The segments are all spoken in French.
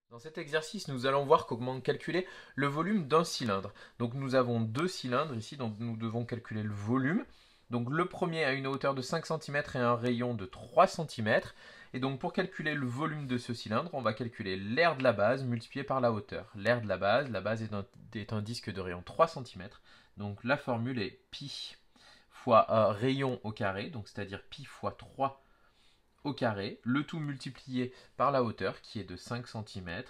Dans cet exercice, nous allons voir comment calculer le volume d'un cylindre. Donc nous avons deux cylindres ici, donc nous devons calculer le volume. Donc le premier a une hauteur de 5 cm et un rayon de 3 cm. Et donc pour calculer le volume de ce cylindre, on va calculer l'aire de la base multiplié par la hauteur. L'aire de la base est un disque de rayon 3 cm. Donc la formule est pi fois un rayon au carré, donc c'est-à-dire pi fois 3 au carré, le tout multiplié par la hauteur qui est de 5 cm.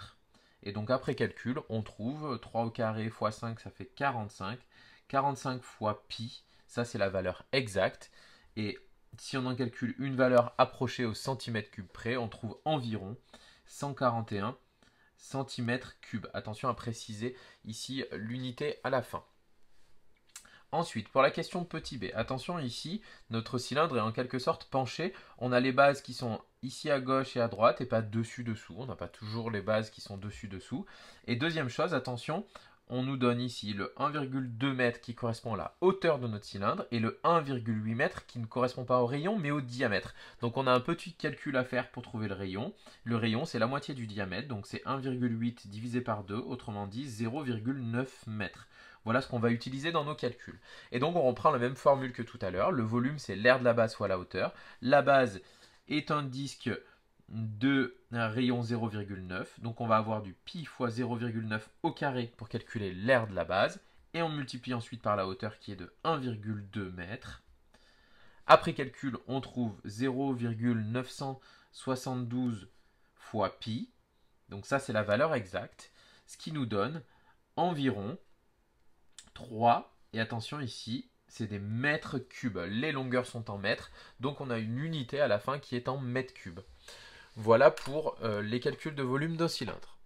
Et donc après calcul, on trouve 3 au carré fois 5, ça fait 45. 45 fois pi, ça c'est la valeur exacte. Et si on en calcule une valeur approchée au centimètre cube près, on trouve environ 141 centimètres cubes. Attention à préciser ici l'unité à la fin. Ensuite, pour la question petit b, attention ici, notre cylindre est en quelque sorte penché. On a les bases qui sont ici à gauche et à droite et pas dessus-dessous. On n'a pas toujours les bases qui sont dessus-dessous. Et deuxième chose, attention, on nous donne ici le 1,2 m qui correspond à la hauteur de notre cylindre et le 1,8 m qui ne correspond pas au rayon mais au diamètre. Donc on a un petit calcul à faire pour trouver le rayon. Le rayon c'est la moitié du diamètre, donc c'est 1,8 divisé par 2, autrement dit 0,9 m. Voilà ce qu'on va utiliser dans nos calculs. Et donc on reprend la même formule que tout à l'heure. Le volume c'est l'aire de la base fois la hauteur. La base est un disque de rayon 0,9. Donc on va avoir du pi fois 0,9 au carré pour calculer l'aire de la base. Et on multiplie ensuite par la hauteur qui est de 1,2 m. Après calcul, on trouve 0,972 fois pi. Donc ça c'est la valeur exacte. Ce qui nous donne environ 3. Et attention ici, c'est des mètres cubes. Les longueurs sont en mètres. Donc on a une unité à la fin qui est en mètres cubes. Voilà pour les calculs de volume d'un cylindre.